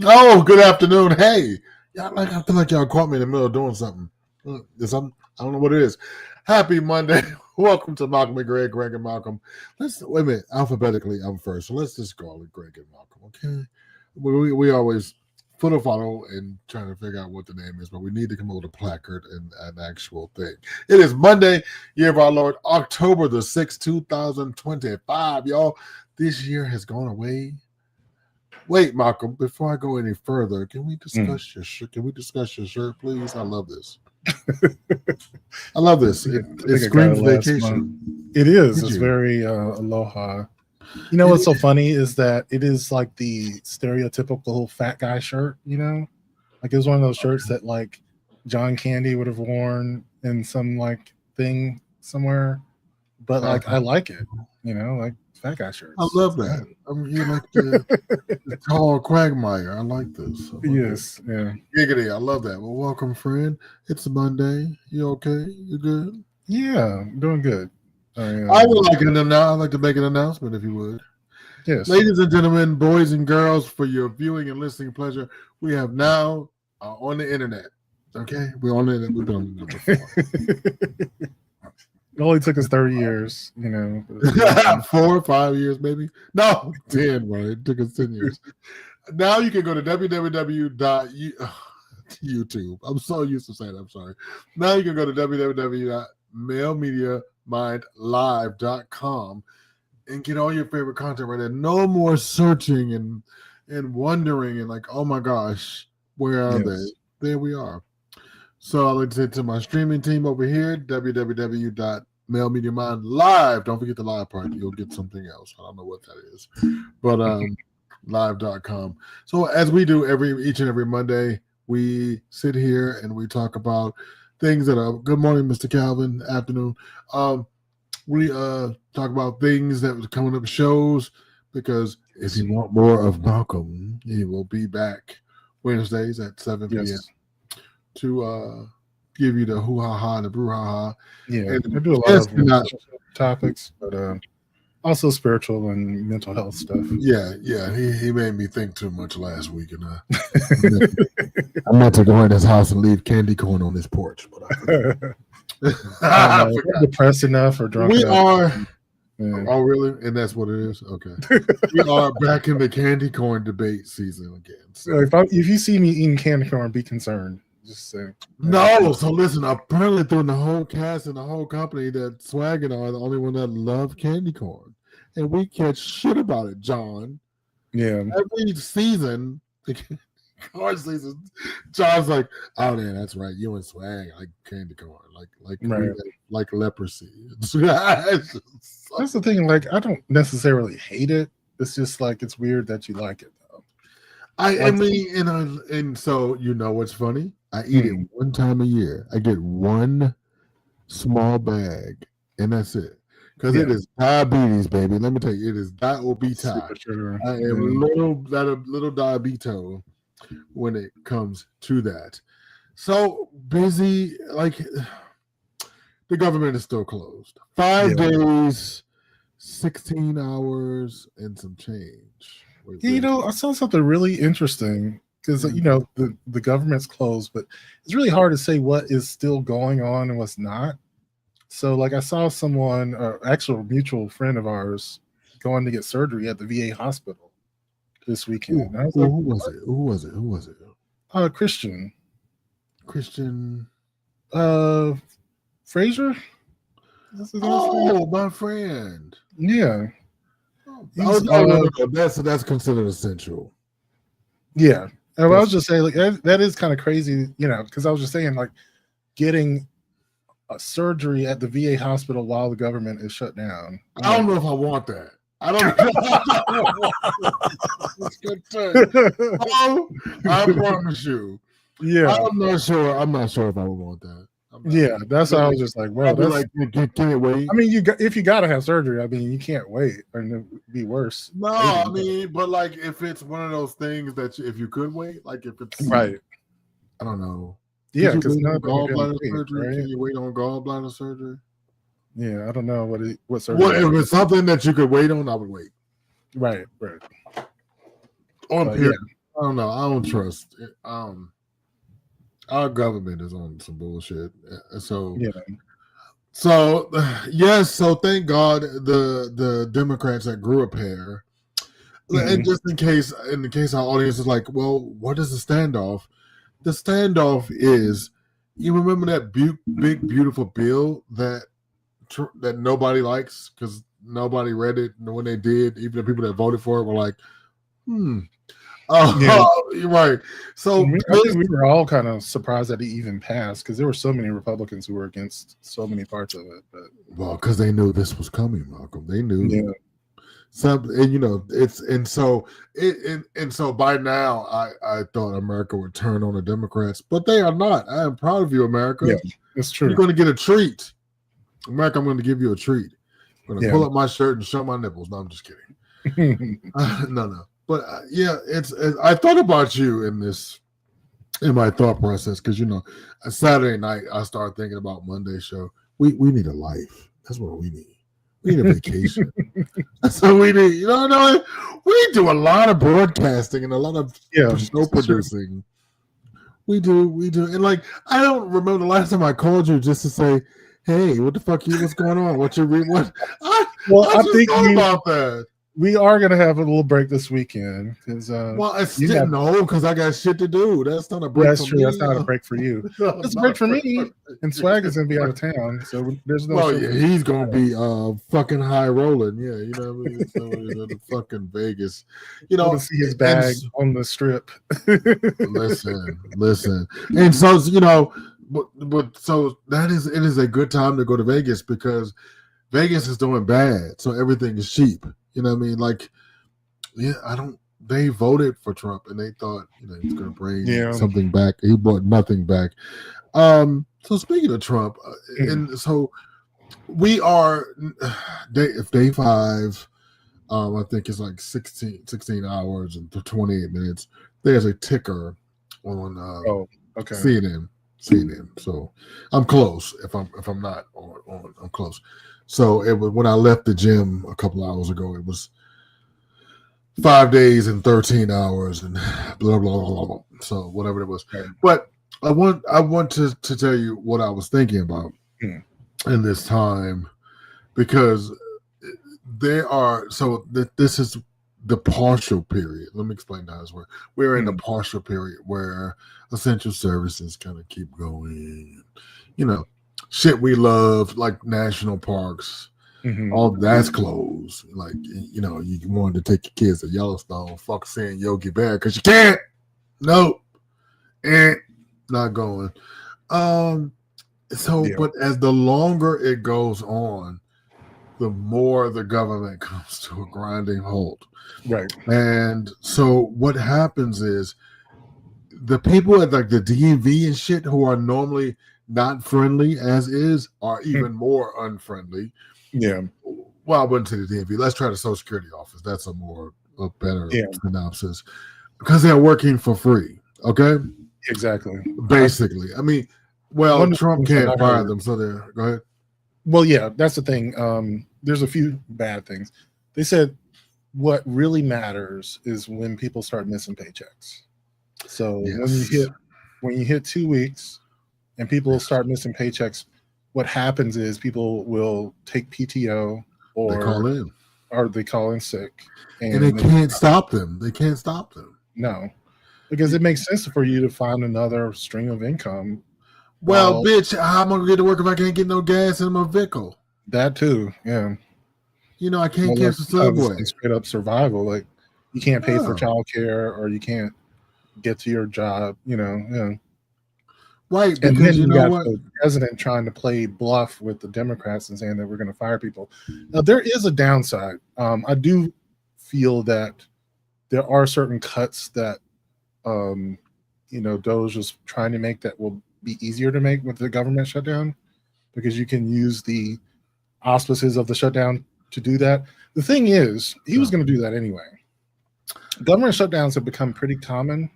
Oh, good afternoon. Hey, I feel like y'all caught me in the middle of doing something. I don't know what it is. Happy Monday. Welcome to Malcolm and Greg and Malcolm. Let's wait a minute. Alphabetically, I'm first, so let's just call it Greg and Malcolm. Okay. We always follow and trying to figure out what the name is, but we need to come up with a placard and an actual thing. It is Monday, year of our Lord, October the 6th, 2025. Y'all, this year has gone away. Wait, Malcolm, before I go any further, can we discuss your shirt? Can we discuss your shirt, please? I love this. I love this. It screams vacation. It is. It's very aloha. You know what's so funny is that it is like the stereotypical fat guy shirt, Like it was one of those shirts that like John Candy would have worn in some like thing somewhere. But like I like it, like fat guy shirts. I love that. I mean, you like the tall quagmire. I like this. Yes, yeah. Giggity, I love that. Well, welcome, friend. It's Monday. You okay? You good? Yeah, I'm doing good. I would like it now. I'd like to make an announcement, if you would. Yes. Ladies and gentlemen, boys and girls, for your viewing and listening pleasure, we have now on the internet. Okay? We're on the internet. We've been on the internet before. It only took us 30 years, 4 or 5 years, maybe. No, 10, right? It took us 10 years. Now you can go to www.youtube. I'm so used to saying that. I'm sorry. Now you can go to www.mailmediamindlive.com and get all your favorite content right there. No more searching and wondering and like, oh my gosh, where are they? There we are. So I'd like to say to my streaming team over here, www.mailmediamindlive. Don't forget the live part. You'll get something else. I don't know what that is. But live.com. So as we do each and every Monday, we sit here and we talk about things that are good morning, Mr. Calvin, afternoon. We talk about things that was coming up shows because if you want more of Malcolm, he will be back Wednesdays at 7 p.m. to give you the hoo-ha-ha and the brouhaha. Yeah, I do a lot of topics, but also spiritual and mental health stuff. Yeah. He made me think too much last week, and I meant to go in his house and leave candy corn on his porch, but I forgot. Depressed enough or drunk we enough. Are. Yeah. Oh, really? And that's what it is? Okay. We are back in the candy corn debate season again. So if you see me eating candy corn, be concerned. Just say no. So listen, apparently through the whole cast and the whole company that Swag and I are the only one that love candy corn, and we catch shit about it, John. Yeah. Every season, corn season, John's like, "Oh man, that's right. You and Swag like candy corn, like leprosy." That's the thing. Like, I don't necessarily hate it. It's just like it's weird that you like it. I mean, and so you know what's funny? I eat it one time a year. I get one small bag, and that's it. Because it is diabetes, baby. Let me tell you, it is diabetes. I am little diabeto when it comes to that. So busy, like the government is still closed. 5 days, 16 hours, and some change. I saw something really interesting because the government's closed, but it's really hard to say what is still going on and what's not. So, like, I saw someone, actual mutual friend of ours, going to get surgery at the VA hospital this weekend. Who was it? Christian. Fraser. Oh, my friend. Yeah. That's considered essential. Yeah, and I was just saying, like that is kind of crazy, because I was just saying, like, getting a surgery at the VA hospital while the government is shut down. I don't know if I want that. I don't know. I promise you. Yeah, I'm not sure if I would want that. Yeah, that's why I was just like, well, that's like, can it wait? I mean, if you gotta have surgery, I mean, you can't wait, and it'd be worse. No, I mean, but like, if it's one of those things that if you could wait, like if it's right, I don't know. Yeah, because gallbladder surgery. Right? Can you wait on gallbladder surgery? Yeah, I don't know what surgery. Well, if it's something that you could wait on, I would wait. Right. On period. I don't know. I don't trust it. Our government is on some bullshit. So Yeah. so yes. So thank God the Democrats that grew a pair. And just in the case our audience is like, well, what is the standoff? The standoff is, you remember that big beautiful bill that nobody likes because nobody read it, and when they did, even the people that voted for it were like, oh, you're right. So I think we were all kind of surprised that it even passed because there were so many Republicans who were against so many parts of it. But well, because they knew this was coming, Malcolm. They knew. Yeah. And you know, so by now I thought America would turn on the Democrats, but they are not. I am proud of you, America. Yeah, that's true. You're going to get a treat, America. I'm going to give you a treat. I'm going to pull up my shirt and show my nipples. No, I'm just kidding. No. But it's I thought about you in my thought process because, you know, Saturday night I started thinking about Monday's show. We need a life. That's what we need. We need a vacation. That's what we need. You know, we do a lot of broadcasting and a lot of show producing. We do. And like, I don't remember the last time I called you just to say, hey, what the fuck what's going on? What you read? What? I think about that. We are gonna have a little break this weekend because because I got shit to do. That's not a break. That's true. That's not a break for you. It's a break for me. And Swag is gonna be out of town, so there's no. Well, he's gonna be fucking high rolling. Yeah, you know what I mean. So the fucking Vegas. You know, to see his bag on the strip. listen, and so you know, but so it is a good time to go to Vegas because Vegas is doing bad, so everything is cheap. You know what I mean? Like, they voted for Trump and they thought, you know, he's going to bring something back. He brought nothing back. So speaking of Trump, and so we are day 5. I think it's like 16 hours and 28 minutes. There's a ticker on CNN. So I'm close. If I'm not on, I'm close. So it was when I left the gym a couple hours ago. It was 5 days and 13 hours and blah blah blah blah. So whatever it was. Okay. But I want to tell you what I was thinking about in this time, because this is the partial period. Let me explain how this works. We're in the partial period where essential services kind of keep going. You know, shit we love, like national parks, all that's closed. Like, you know, you wanted to take your kids to Yellowstone, fuck seeing Yogi Bear because you can't. Nope. Not going. But as the longer it goes on, the more the government comes to a grinding halt. Right. And so what happens is the people at like the DMV and shit who are normally not friendly as is are even more unfriendly. Yeah. Well, I went to the DMV. Let's try the Social Security office. That's a better synopsis. Because they're working for free. Okay? Exactly. Basically. I mean, Trump can't fire them, so they're go ahead. Well, yeah, that's the thing. There's a few bad things. They said what really matters is when people start missing paychecks. So when you hit 2 weeks and people start missing paychecks, what happens is people will take PTO or they call in sick, and they can't stop them. They can't stop them. No, because it makes sense for you to find another stream of income. Well, bitch, how am I gonna get to work if I can't get no gas in my vehicle? That too, yeah. You know, I can't catch the subway. Straight up survival. Like, you can't pay for childcare, or you can't get to your job. You know, yeah. Right, and then you got the president trying to play bluff with the Democrats and saying that we're going to fire people. Now, there is a downside. I do feel that there are certain cuts that, Doge is trying to make that will be easier to make with the government shutdown, because you can use the auspices of the shutdown to do that. The thing is, he was going to do that anyway. Government shutdowns have become pretty common.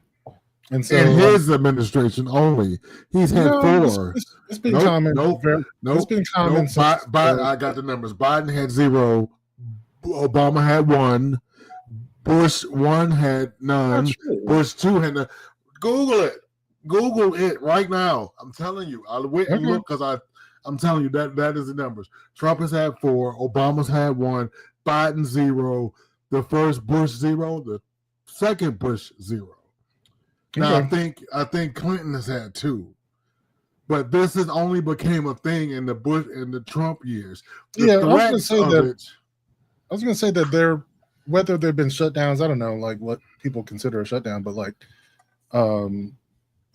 And so, in his administration only, he's had 4. It's been common. It's been common. I got the numbers. Biden had 0. Obama had 1. Bush 1 had none. Not true. Bush 2 had none. Google it. Google it right now. I'm telling you. I went and looked because I'm telling you that is the numbers. Trump has had 4. Obama's had 1. Biden 0. The first Bush 0. The second Bush 0. Now I think Clinton has had 2. But this has only became a thing in the Bush and the Trump years. I was going to say that whether there've been shutdowns, I don't know, like what people consider a shutdown, but like,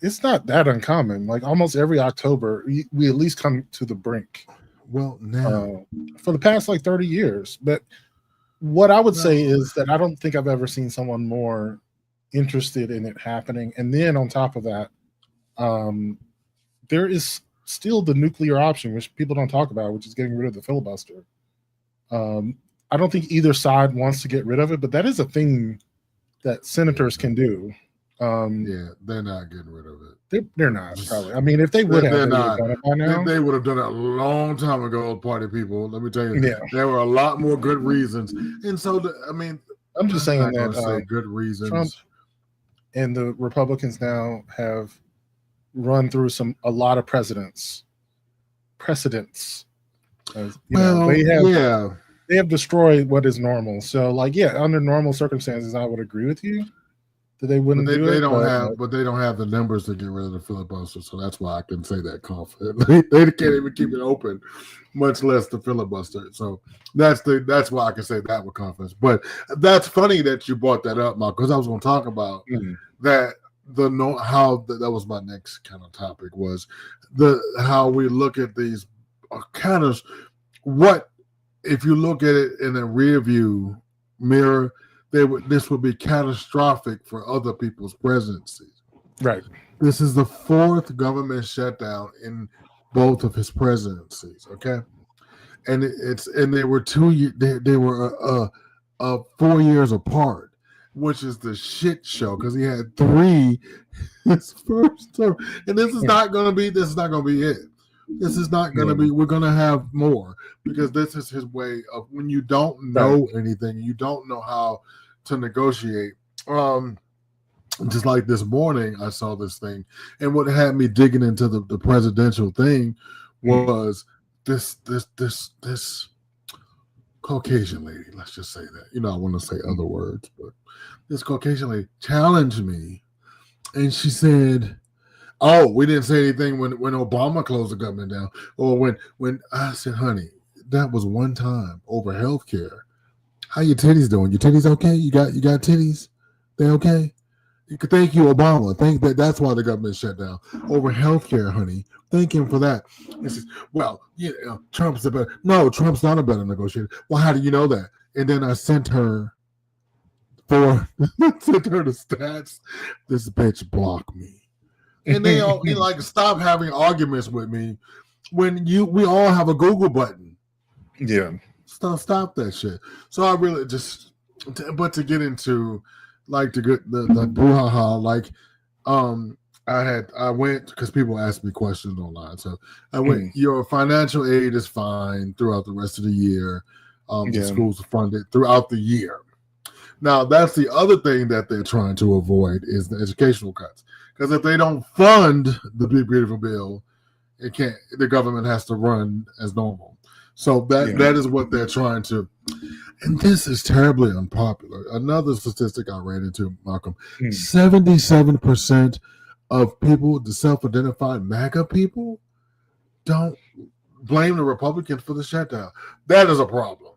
it's not that uncommon. Like almost every October, we at least come to the brink. Well, now for the past like 30 years. But what I would say is that I don't think I've ever seen someone more interested in it happening. And then on top of that, there is still the nuclear option, which people don't talk about, which is getting rid of the filibuster. I don't think either side wants to get rid of it, but that is a thing that senators can do. They're not getting rid of it. They're not, probably. I mean, if they would have, they would have done it by now. They would have done it a long time ago, party people. Let me tell you, there were a lot more good reasons. And so, I'm just saying that good reasons. Trump and the Republicans now have run through a lot of precedents. They have destroyed what is normal. So, like, under normal circumstances, I would agree with you that they wouldn't do it. But they don't have the numbers to get rid of the filibuster. So that's why I can say that confidently. They can't even keep it open, much less the filibuster. So that's why I can say that with confidence. But that's funny that you brought that up, Mark, because I was going to talk about that. That was my next kind of topic was how we look at these kind of what if you look at it in a rear view mirror, this would be catastrophic for other people's presidencies. Right. This is the 4th government shutdown in both of his presidencies. Okay, and they were 2 years. They were 4 years apart, which is the shit show because he had 3 his first term, and this is not going to be it. This is not going to be. We're going to have more because this is his way of when you don't know anything, you don't know how to negotiate. Just like this morning, I saw this thing, and what had me digging into the presidential thing was this Caucasian lady. Let's just say that. I want to say other words, but this Caucasian lady challenged me, and she said, "Oh, we didn't say anything when Obama closed the government down, or when I said, honey, that was one time over healthcare. How your titties doing? Your titties okay? You got titties? They okay? Thank you, Obama. That's why the government shut down over healthcare, honey. Thank him for that." He says, "Well, Trump's the better." No, Trump's not a better negotiator. Well, how do you know that? And then I sent her the stats. This bitch blocked me. And they all stop having arguments with me when we all have a Google button. Yeah. Stop that shit. So I really but to get into the brouhaha, I went because people asked me questions online. So I went, your financial aid is fine throughout the rest of the year. The schools are funded throughout the year. Now that's the other thing that they're trying to avoid is the educational cuts. Because if they don't fund the Big Beautiful Bill, the government has to run as normal. So that is what they're trying to. And this is terribly unpopular. Another statistic I ran into, Malcolm, 77% of people, the self-identified MAGA people, don't blame the Republicans for the shutdown. That is a problem.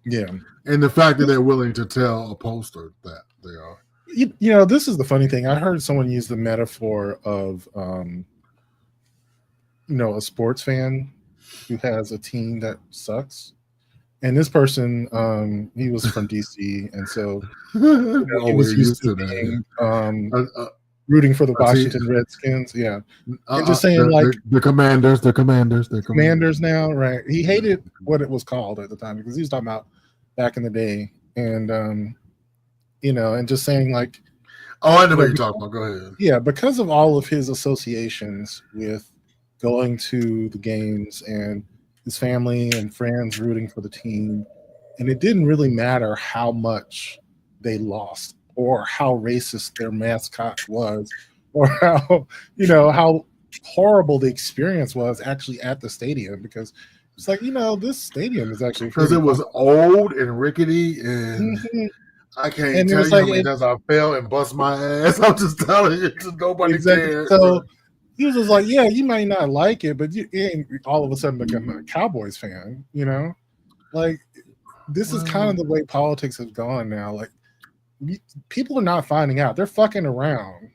Yeah. And the fact that they're willing to tell a pollster that they are. This is the funny thing. I heard someone use the metaphor of, a sports fan who has a team that sucks. And this person, he was from DC, and so he was used to being, rooting for the Washington Redskins. Yeah, and just saying the Commanders, the Commanders now, right? He hated what it was called at the time because he was talking about back in the day, and and just saying like, oh, I know what you're talking about. Go ahead. Yeah, because of all of his associations with going to the games and his family and friends rooting for the team, and it didn't really matter how much they lost, or how racist their mascot was, or how horrible the experience was actually at the stadium, because it's like, this stadium is actually because it was old and rickety, and I can't And it tell was you how like many times I fell and bust my ass. I'm just telling you, just nobody cares. So he was just like, yeah, you might not like it, but you ain't all of a sudden become a Cowboys fan, Like, this is kind of the way politics has gone now. Like, people are not finding out. They're fucking around,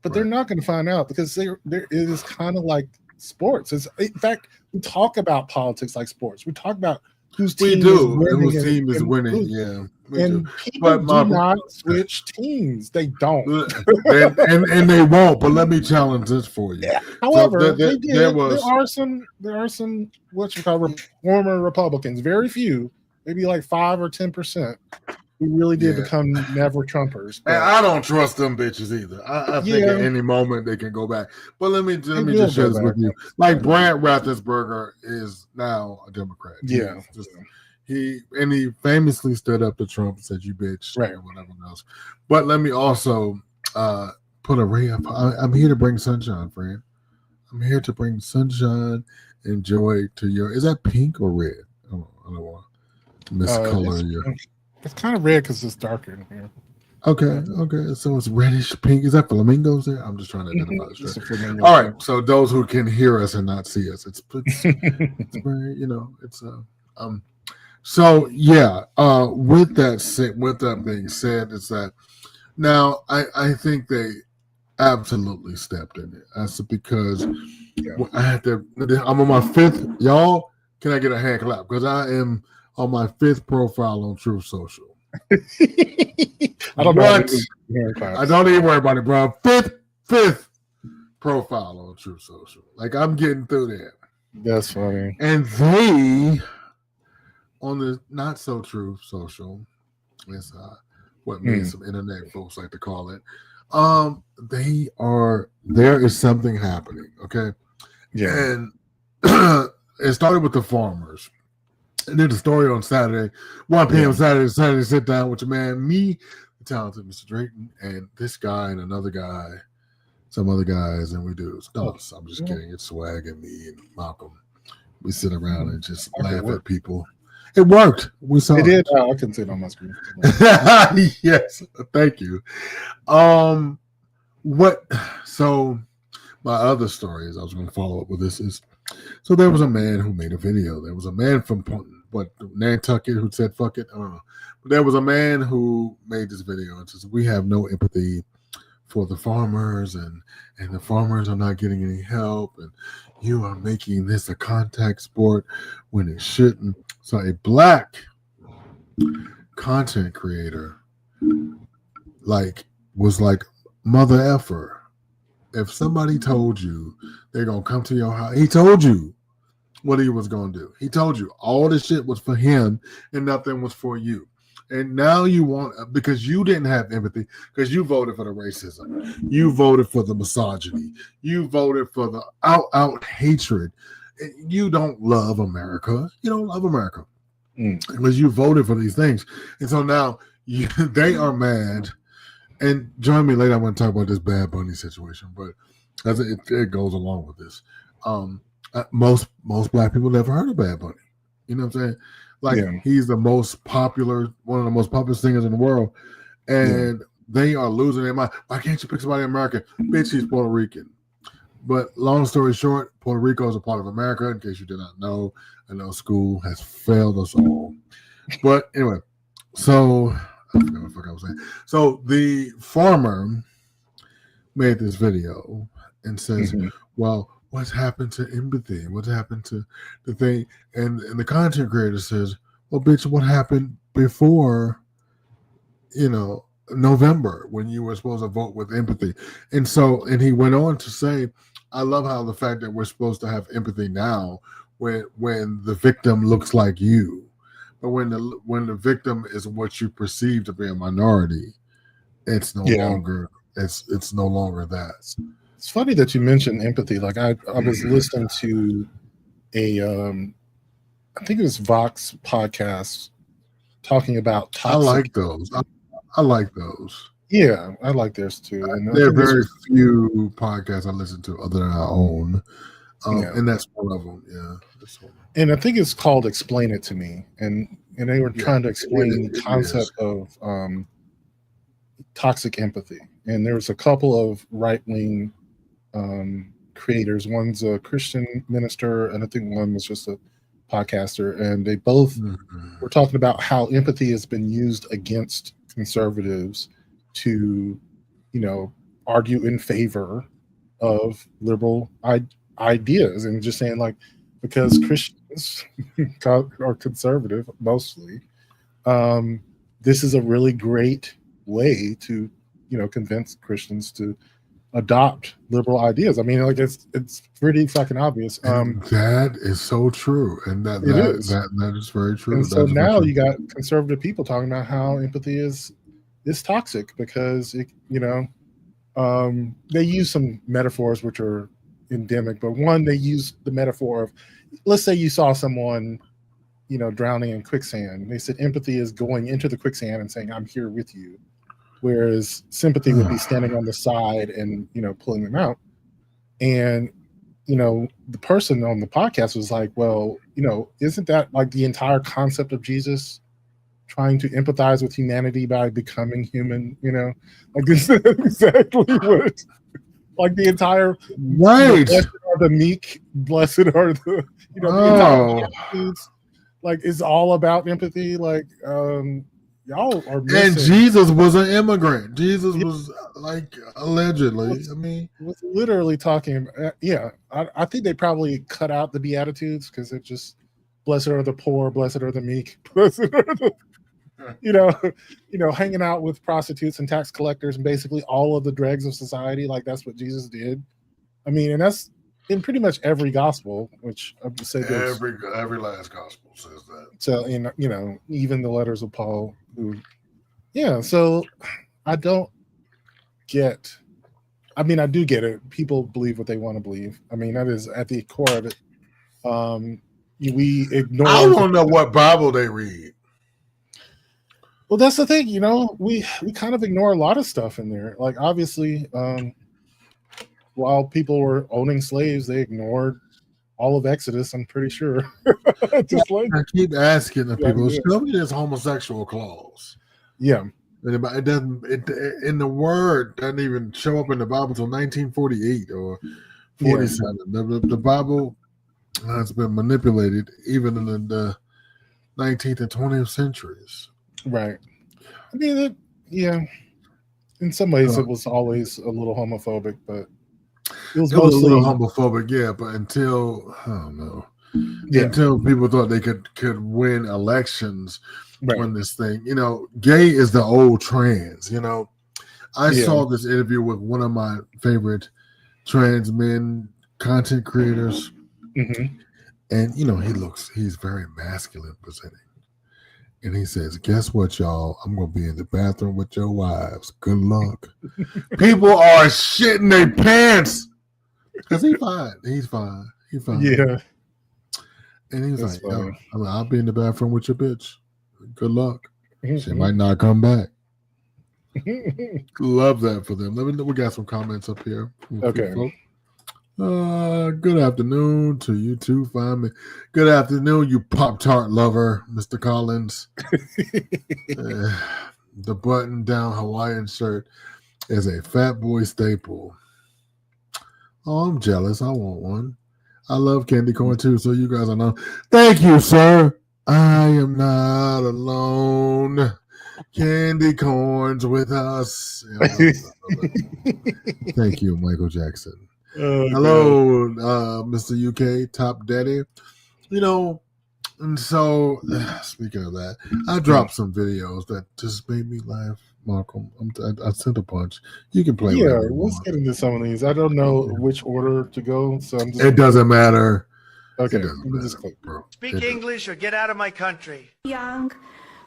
but they're not going to find out, because it is kind of like sports. In fact, we talk about politics like sports. We talk about whose team is winning. Yeah. And people do not switch teams. They don't. and they won't, but let me challenge this for you. Yeah. However, there are some former Republicans, very few, maybe like 5 or 10%, who really did become never Trumpers. And I don't trust them bitches either. I think at any moment they can go back. But let me just share this with you. Like, Brant Raffensperger is now a Democrat. Yeah. He famously stood up to Trump and said, "You bitch," and whatever else. But let me also put a ray up. I'm here to bring sunshine, friend. I'm here to bring sunshine and joy to your. Is that pink or red? I don't want to miscolor you. It's kind of red because it's darker in here. Okay. So it's reddish pink. Is that flamingos there? I'm just trying to identify this. All right. So those who can hear us and not see us, it's very, it's So yeah, with that being said, is that now I think they absolutely stepped in it. That's because I'm on my 5th. Y'all, can I get a hand clap? Because I am on my 5th profile on Truth Social. I don't know. I don't even worry about it, bro. 5th profile on Truth Social. Like, I'm getting through there. That's funny. And they, on the not so true social, is what me and some internet folks like to call it. There is something happening, okay? Yeah. And it started with the farmers. And then the story on Saturday, 1 p.m. Saturday, sit down with your man, me, the talented Mr. Drayton, and this guy and another guy, some other guys, and we do. No, I'm just kidding. It's Swag and me and Malcolm. We sit around and just laugh at people. It worked. We saw it. Did. I can see it on my screen. Yes. Thank you. So my other story is, I was going to follow up with this, is, so there was a man who made a video. There was a man from Nantucket who said, fuck it. I don't know. But there was a man who made this video and says, we have no empathy for the farmers, and the farmers are not getting any help, and you are making this a contact sport when it shouldn't. So a black content creator was like, mother effer. If somebody told you they're going to come to your house, he told you what he was going to do. He told you all this shit was for him and nothing was for you. And now you want, because you didn't have empathy, because you voted for the racism, you voted for the misogyny, you voted for the out hatred. You don't love America. You don't love America because you voted for these things. And so now they are mad. And join me later. I want to talk about this Bad Bunny situation, but as it goes along with this, most black people never heard of Bad Bunny. You know what I'm saying? He's the most popular, one of the most popular singers in the world, and they are losing their mind. Why can't you pick somebody American? Bitch, he's Puerto Rican. But long story short, Puerto Rico is a part of America, in case you did not know. I know school has failed us all. But anyway, so I forgot what the fuck I was saying. So the farmer made this video and says, well, what's happened to empathy? What's happened to the thing? And the content creator says, well, bitch, what happened before, November, when you were supposed to vote with empathy? And he went on to say, I love how the fact that we're supposed to have empathy now when the victim looks like you. But when the victim is what you perceive to be a minority, it's no longer it's no longer that. It's funny that you mentioned empathy. Like I was listening to a I think it was Vox podcast talking about toxic. I like those. I like those. Yeah, I like theirs too. And I There are think this very was, few podcasts I listen to other than our own, yeah. and that's one of them. Yeah, that's one. And I think it's called "Explain It to Me," and they were Yeah, trying to explain the it concept of toxic empathy. And there was a couple of right wing creators. One's a Christian minister, and I think one was just a podcaster. And they both Mhm. were talking about how empathy has been used against conservatives to, argue in favor of liberal ideas, and just saying like because Christians are conservative mostly, this is a really great way to convince Christians to adopt liberal ideas. I mean, like it's pretty fucking obvious. And that is so true, and that It is. that is very true. And so That's very now true. you got conservative people talking about how empathy is toxic because they use some metaphors which are endemic, but one, they use the metaphor of, let's say you saw someone drowning in quicksand. They said empathy is going into the quicksand and saying I'm here with you, whereas sympathy would be standing on the side and pulling them out. And the person on the podcast was like, well, isn't that like the entire concept of Jesus trying to empathize with humanity by becoming human? Like this is exactly what, like the entire Right. blessed are the meek, blessed are the the entire Beatitudes, like is all about empathy. Like y'all are missing. And Jesus was an immigrant. Jesus was like allegedly. I mean, was literally talking. I think they probably cut out the Beatitudes because it just blessed are the poor, blessed are the meek, blessed are the hanging out with prostitutes and tax collectors and basically all of the dregs of society. Like that's what Jesus did. I mean, and that's in pretty much every gospel, which I would say every last gospel says that. So even the letters of Paul. So I don't get. I mean, I do get it. People believe what they want to believe. I mean, that is at the core of it. We ignore. I don't know what Bible they read. Well, that's the thing. We kind of ignore a lot of stuff in there. Like obviously, while people were owning slaves, they ignored all of Exodus. I'm pretty sure. Just like I keep asking the people, show me this homosexual clause. Yeah. It doesn't. In the word doesn't even show up in the Bible until 1948 or 47. Yeah. The Bible has been manipulated even in the 19th and 20th centuries. Right. I mean, in some ways it was always a little homophobic, but it was mostly a little homophobic. Yeah, but until I don't know. Yeah. Until people thought they could win elections. Right. On this thing, gay is the old trans. I saw this interview with one of my favorite trans men content creators, and he's very masculine presenting, and he says, "Guess what, y'all? I'm gonna be in the bathroom with your wives. Good luck." People are shitting their pants because he's fine. He's fine. Yeah, and he was I'll be in the bathroom with your bitch. Good luck. She might not come back. Love that for them. Let me know. We got some comments up here. Okay. Good afternoon to you too. Find me. Good afternoon, you Pop-Tart lover, Mr. Collins. The button-down Hawaiian shirt is a fat boy staple. Oh, I'm jealous. I want one. I love candy corn too, so you guys are know. Thank you, sir. I am not alone. Candy corns with us. Thank you, Michael Jackson. Hello, Mr. UK Top Daddy. And so speaking of that, I dropped some videos that just made me laugh. Malcolm, I sent a bunch. You can play. Yeah, let's get into some of these. I don't know which order to go, so I'm just. It doesn't matter. Okay, let me just click, bro. Speak English or get out of my country. Young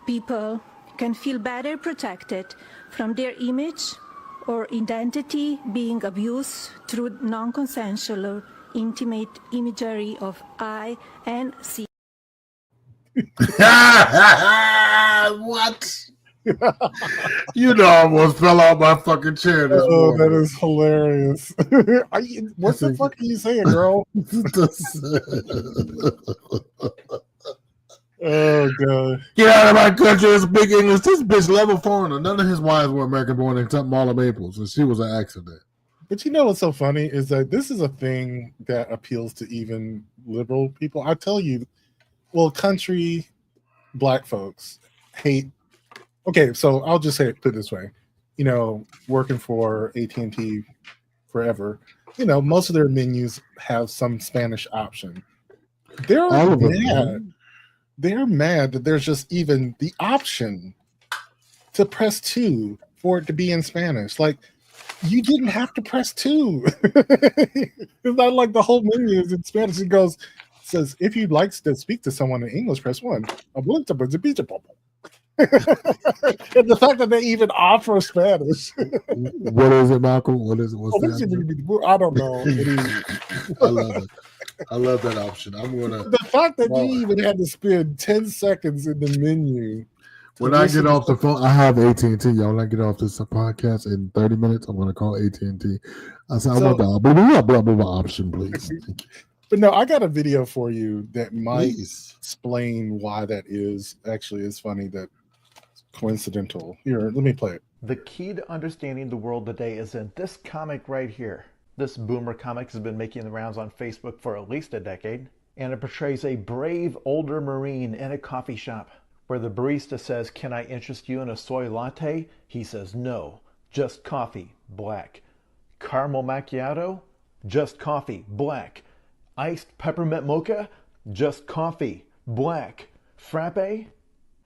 people can feel better protected from their image or identity being abused through non-consensual or intimate imagery of I and C. What? You know, I almost fell out my fucking chair this Oh, that morning. is hilarious. What the fuck are you saying, girl? Oh god. Get out of my country! Speak English. This bitch level foreigner. None of his wives were American born except Marla Maples, and she was an accident. But you know what's so funny is that this is a thing that appeals to even liberal people. I tell you, well, country black folks hate. Okay, so I'll just say it, put it this way. You know, working for AT&T forever, you know, most of their menus have some Spanish option. They're All of them, mad. man. They're mad that there's just even the option to press 2 for it to be in Spanish. Like, you didn't have to press 2. It's not like the whole menu is in Spanish. It says, if you'd like to speak to someone in English, press 1. And the fact that they even offer Spanish. What is it, Malcolm? What is it? What's that? I don't know. I love it. I love that option. I'm gonna. The fact that you even had to spend 10 seconds in the menu. When I get off the phone, I have AT&T. Y'all, when I get off this podcast in 30 minutes, I'm gonna call AT&T. I said, I want the blah blah option, please. Thank you. But no, I got a video for you that might Please. explain why that is. Actually, it's funny that it's coincidental. Here, let me play it. The key to understanding the world today is in this comic right here. This boomer comic has been making the rounds on Facebook for at least a decade, and it portrays a brave older Marine in a coffee shop where the barista says, "Can I interest you in a soy latte?" He says, "No, just coffee, black." Caramel macchiato? Just coffee, black. Iced peppermint mocha? Just coffee, black. Frappe?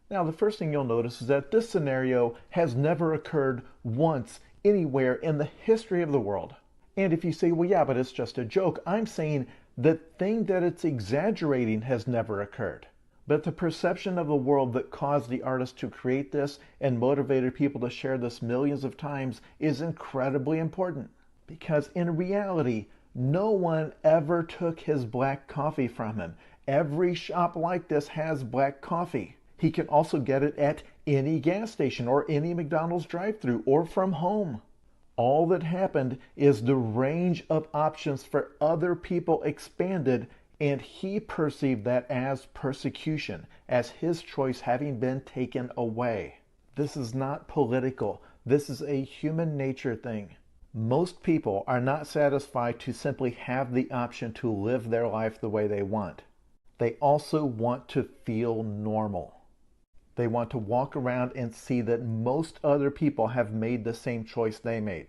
Now, the first thing you'll notice is that this scenario has never occurred once anywhere in the history of the world. And if you say, well, yeah, but it's just a joke, I'm saying the thing that it's exaggerating has never occurred. But the perception of the world that caused the artist to create this and motivated people to share this millions of times is incredibly important. Because in reality, no one ever took his black coffee from him. Every shop like this has black coffee. He can also get it at any gas station or any McDonald's drive-thru or from home. All that happened is the range of options for other people expanded, and he perceived that as persecution, as his choice having been taken away. This is not political. This is a human nature thing. Most people are not satisfied to simply have the option to live their life the way they want. They also want to feel normal. They want to walk around and see that most other people have made the same choice they made.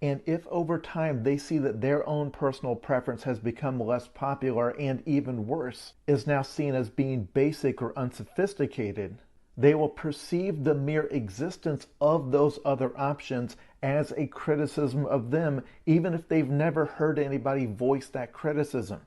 And if over time they see that their own personal preference has become less popular and even worse, is now seen as being basic or unsophisticated, they will perceive the mere existence of those other options as a criticism of them, even if they've never heard anybody voice that criticism.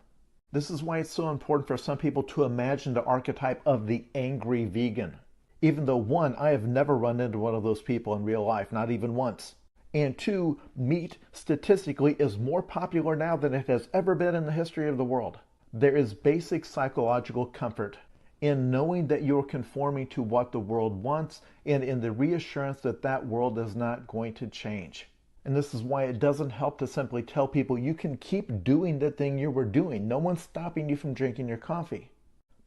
This is why it's so important for some people to imagine the archetype of the angry vegan. Even though, one, I have never run into one of those people in real life, not even once. And two, meat statistically is more popular now than it has ever been in the history of the world. There is basic psychological comfort in knowing that you're conforming to what the world wants and in the reassurance that that world is not going to change. And this is why it doesn't help to simply tell people you can keep doing the thing you were doing. No one's stopping you from drinking your coffee.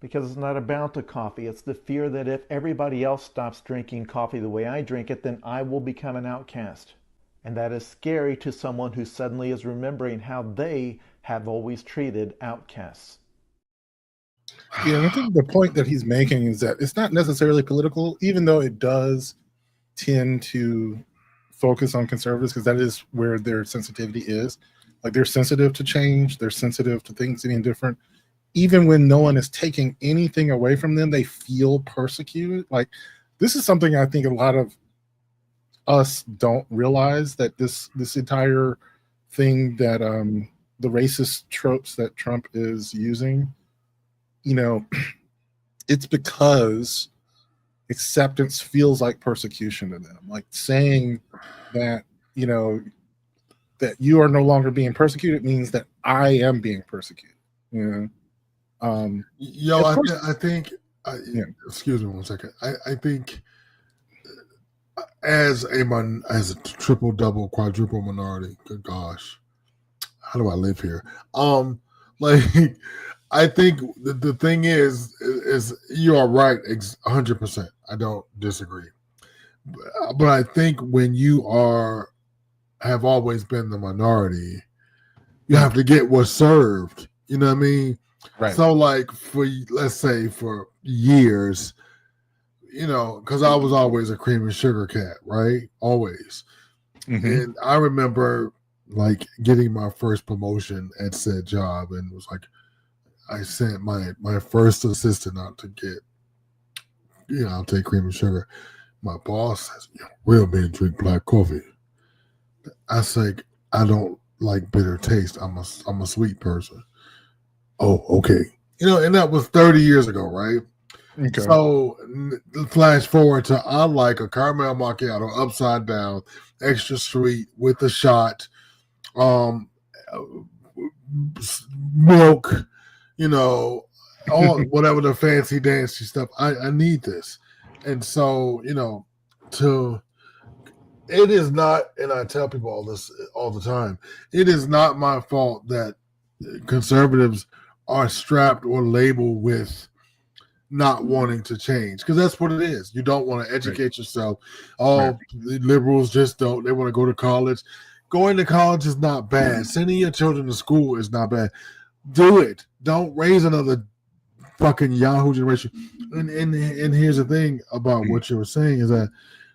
Because it's not about the coffee. It's the fear that if everybody else stops drinking coffee the way I drink it, then I will become an outcast. And that is scary to someone who suddenly is remembering how they have always treated outcasts. Yeah, and I think the point that he's making is that it's not necessarily political, even though it does tend to focus on conservatives, because that is where their sensitivity is. Like, they're sensitive to change, they're sensitive to things being different. Even when no one is taking anything away from them, they feel persecuted. Like, this is something I think a lot of us don't realize, that this entire thing that the racist tropes that Trump is using, you know, it's because acceptance feels like persecution to them. Like, saying that, you know, that you are no longer being persecuted means that I am being persecuted. You know, I think. Excuse me one second. I think as a triple, double, quadruple minority. Good gosh, how do I live here? Like I think the thing is you are right, 100%. I don't disagree, but I think when you have always been the minority, you have to get what's served. You know what I mean? Right. So, like let's say for years, you know, because I was always a cream and sugar cat, right? Always. Mhm. And I remember like getting my first promotion at said job, and it was like I sent my first assistant out to get, you know, I'll take cream and sugar. My boss says, real men drink black coffee. I say, I don't like bitter taste. I'm a sweet person. Oh, okay. You know, and that was 30 years ago, right? Okay. So flash forward to I like a caramel macchiato upside down, extra sweet with a shot, milk, you know, all whatever the fancy dancy stuff. I need this. And so, you know, it is not, and I tell people all this all the time, it is not my fault that conservatives are strapped or labeled with not wanting to change, because that's what it is. You don't want to educate yourself. All liberals just don't. They want to go to college. Going to college is not bad. Sending your children to school is not bad. Do it. Don't raise another fucking Yahoo generation. And here's the thing about what you were saying is that,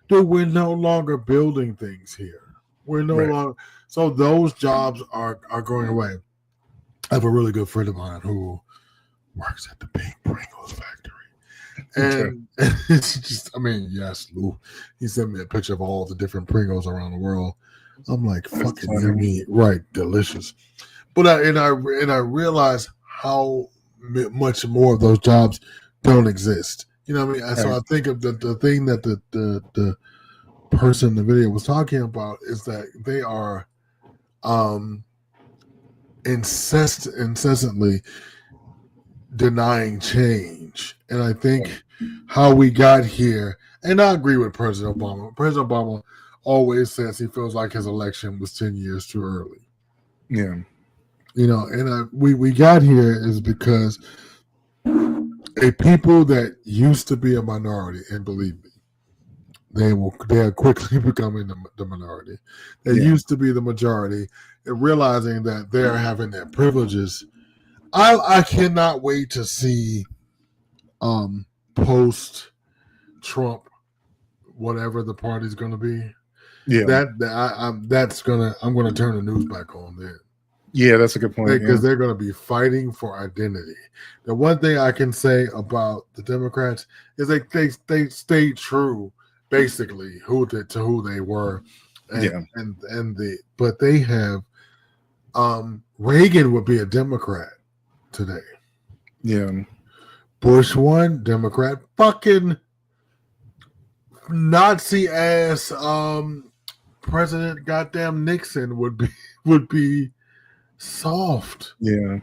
dude, we're no longer building things here. We're no longer. So those jobs are going away. I have a really good friend of mine who works at the Big Pringles factory. And it's just, I mean, yes, Lou. He sent me a picture of all the different Pringles around the world. I'm like, fucking yummy, right? Delicious. But I realize how much more of those jobs don't exist. You know what I mean? So I think of the thing that the person in the video was talking about is that they are incessantly denying change. And I think how we got here, and I agree with President Obama. President Obama always says he feels like his election was 10 years too early. Yeah. You know, and we got here is because a people that used to be a minority, and believe me, they are quickly becoming the minority. They used to be the majority, and realizing that they're having their privileges. I cannot wait to see post Trump, whatever the party's going to be. Yeah, I'm going to turn the news back on then. Yeah, that's a good point. Because they're going to be fighting for identity. The one thing I can say about the Democrats is they stayed true, basically, to who they were, but they have Reagan would be a Democrat today. Yeah, Bush won, Democrat. Fucking Nazi ass President goddamn Nixon would be soft. Yeah.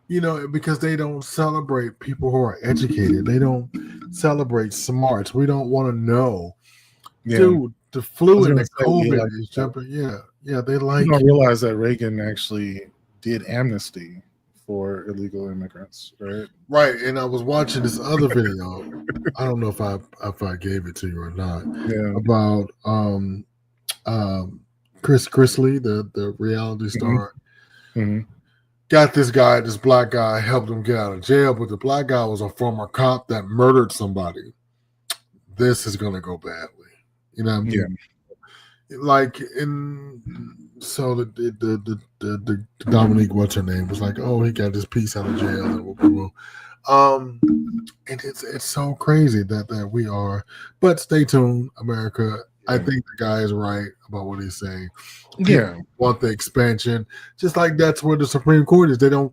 You know, because they don't celebrate people who are educated. They don't celebrate smarts. We don't want to know. Yeah. Dude, the flu and the COVID like is jumping. Yeah, they like. You don't realize that Reagan actually did amnesty for illegal immigrants, right? Right, and I was watching this other video. I don't know if I gave it to you or not. Yeah. About Chris Chrisley, the reality star. Mm-hmm. Got this black guy, helped him get out of jail, but the black guy was a former cop that murdered somebody. This is gonna go badly. You know what I mean? Yeah. Like so the Dominique, what's her name, was like, oh, he got this piece out of jail and and it's so crazy that we are, but stay tuned, America. I think the guy is right about what he's saying. Yeah. Want the expansion. Just like that's where the Supreme Court is. They don't.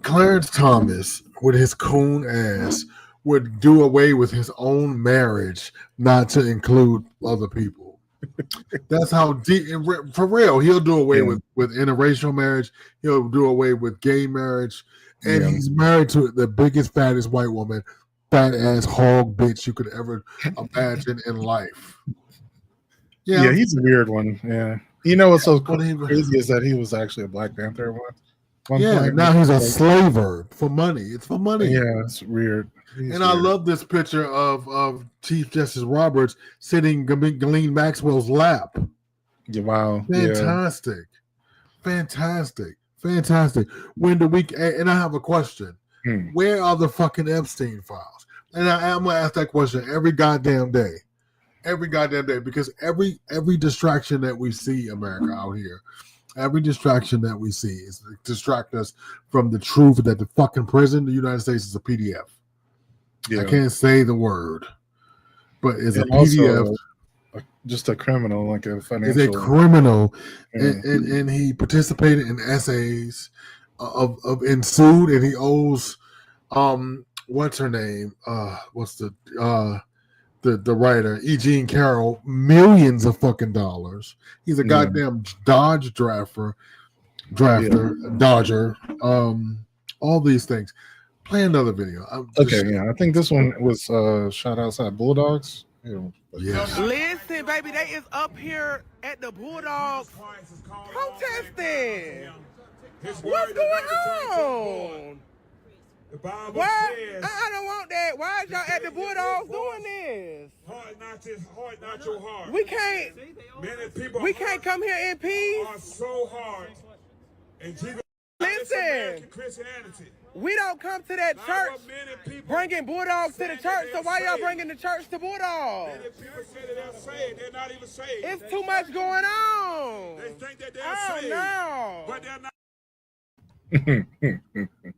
Clarence Thomas, with his coon ass, would do away with his own marriage not to include other people. That's how deep, for real, he'll do away with interracial marriage. He'll do away with gay marriage. And he's married to the biggest, fattest white woman. fat ass hog bitch you could ever imagine in life. Yeah, he's a weird one. Yeah. You know what's so When he was- crazy is that he was actually a Black Panther at one yeah, point. now he's a Like, slaver for money. It's for money. yeah, it's weird. He's And I weird. love this picture of Chief Justice Roberts sitting in Ghislaine Maxwell's lap. Yeah, wow. Yeah. Fantastic. Fantastic. When do we, and I have a question. Hmm. Where are the fucking Epstein files? And I'm going to ask that question every goddamn day. Because every distraction that we see, America, out here, every distraction that we see is to distract us from the truth that the fucking prison, the United States, is a PDF. Yeah. I can't say the word, but it's a And also, PDF. just a criminal, like a Is financial. a criminal, Yeah. and he participated in essays of ensued, and he owes what's her name? What's the writer, E. Jean Carroll, millions of fucking dollars. He's a goddamn Dodge drafter, Dodger, all these things. Play another video. Okay, yeah, I think this one was shot outside Bulldogs. Yeah. Yes. Listen, baby, they is up here at the Bulldogs protesting. What's going on? Why? I don't want that. Why is y'all at the Bulldogs doing this? Hard, not your heart. We can't. Many people We can't come here in peace. are so hard. And Jesus, Listen, Christianity. we don't come to that church Many people, bringing Bulldogs to the church. So why y'all bringing the church to Bulldogs? many people say that they're saved. They're not even saved. It's too much going on. They think that they're Oh saved, no. but they're not.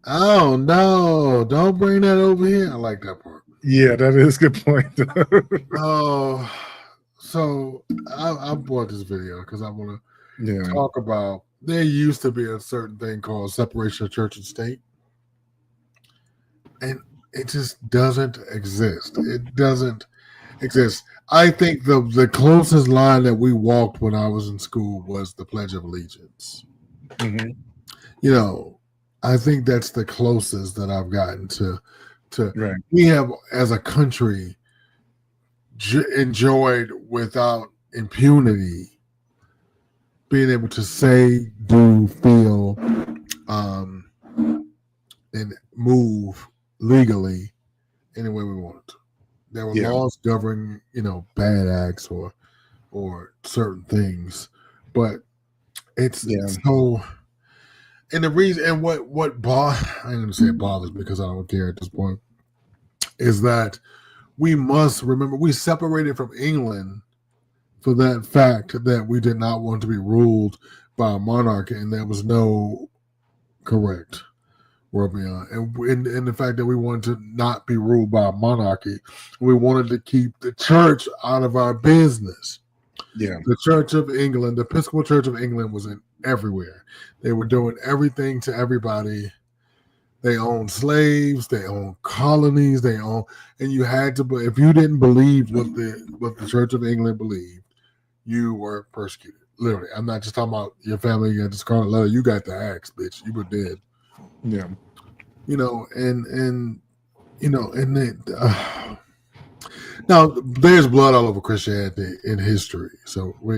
Oh no! Don't bring that over here. I like that part. Yeah, that is a good point. Oh, so I brought this video because I want to Yeah. talk about. There used to be a certain thing called separation of church and state, and it just doesn't exist. It doesn't exist. I think the closest line that we walked when I was in school was the Pledge of Allegiance. Mhm. You know, I think that's the closest that I've gotten to. Right. We have, as a country, enjoyed without impunity being able to say, do, feel, and move legally any way we want. There were Yeah. laws governing, bad acts or certain things, but it's so. And the reason, and what I'm going to say it bothers me because I don't care at this point, is that we must remember we separated from England for that fact that we did not want to be ruled by a monarchy, and there was no correct world beyond. And the fact that we wanted to not be ruled by a monarchy, we wanted to keep the church out of our business. Yeah. The Church of England, the Episcopal Church of England, was in everywhere. They were doing everything to everybody. They owned slaves, they owned colonies, and you had to. If you didn't believe what the Church of England believed, you were persecuted. Literally, I'm not just talking about your family. You got the scarlet letter. You got the axe, bitch. You were dead. Yeah. Now there's blood all over Christianity in history, so we're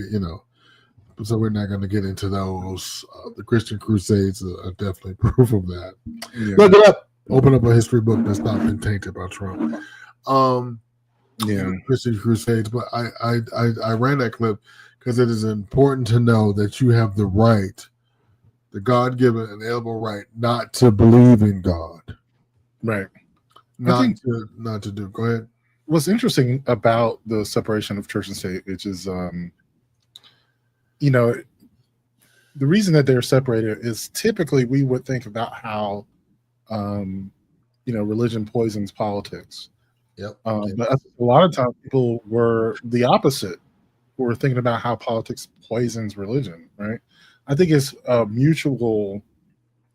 not going to get into those. The Christian Crusades are definitely proof of that. Yeah. Look it up. Open up a history book that's not been tainted by Trump. Yeah. Christian Crusades, but I ran that clip because it is important to know that you have the right, the God-given and inalienable right, not to believe in God. Right. Not to do. Go ahead. What's interesting about the separation of church and state, which is, the reason that they're separated is typically we would think about how, religion poisons politics. Yep. But a lot of times people were the opposite. We're thinking about how politics poisons religion, right? I think it's a mutual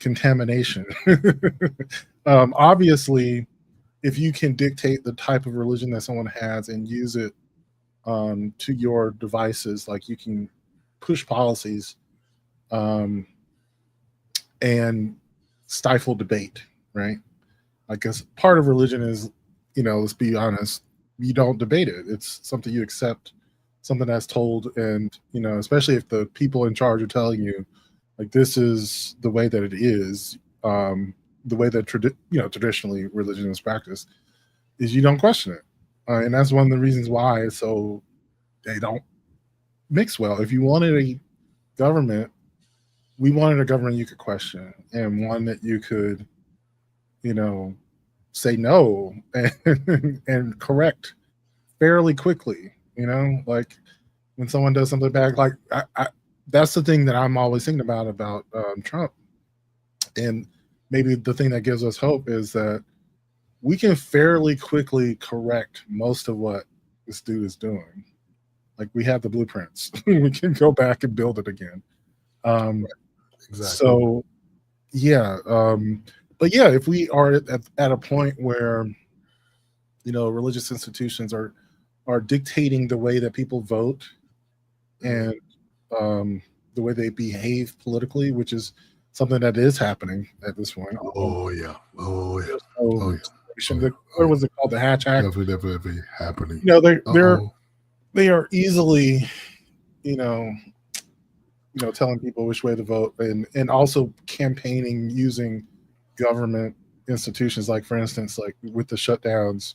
contamination. Obviously, if you can dictate the type of religion that someone has and use it to your devices, like you can push policies and stifle debate, right? I guess part of religion is let's be honest, you don't debate it. It's something you accept, something that's told, and especially if the people in charge are telling you, like, this is the way that it is, the way that traditionally religion is practiced, is you don't question it, and that's one of the reasons why. So they don't mix well. If you wanted a government, we wanted a government you could question, and one that you could, say no and correct fairly quickly. Like when someone does something bad, like that's the thing that I'm always thinking about Trump. And maybe the thing that gives us hope is that we can fairly quickly correct most of what this dude is doing. Like, we have the blueprints. We can go back and build it again. Exactly. So, yeah. But yeah, if we are at a point where, religious institutions are dictating the way that people vote and the way they behave politically, which is something that is happening at this point. Oh yeah. What was it called? The Hatch Act. Definitely happening. They are easily, telling people which way to vote, and also campaigning using government institutions. Like, for instance, like with the shutdowns,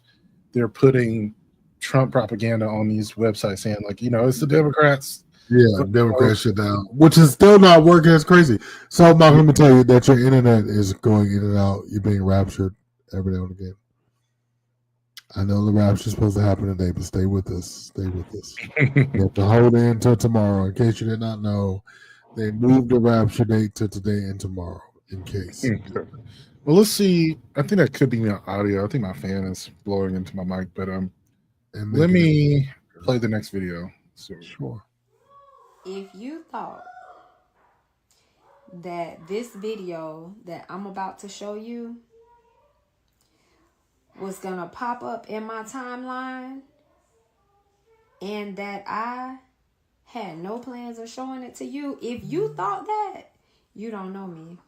they're putting Trump propaganda on these websites saying, like, it's the Democrats. Yeah, Democrats shut down, which is still not working. It's crazy. So, Mark, let me tell you that your internet is going in and out. You're being raptured every now and again. I know the rapture is supposed to happen today, but stay with us. Stay with us. You have to hold in until tomorrow. In case you did not know, they moved the rapture date to today and tomorrow. In case. Well, let's see. I think that could be my audio. I think my fan is blowing into my mic, but let me play the next video. Sure. If you thought that this video that I'm about to show you was gonna pop up in my timeline and that I had no plans of showing it to you, if you thought that, you don't know me.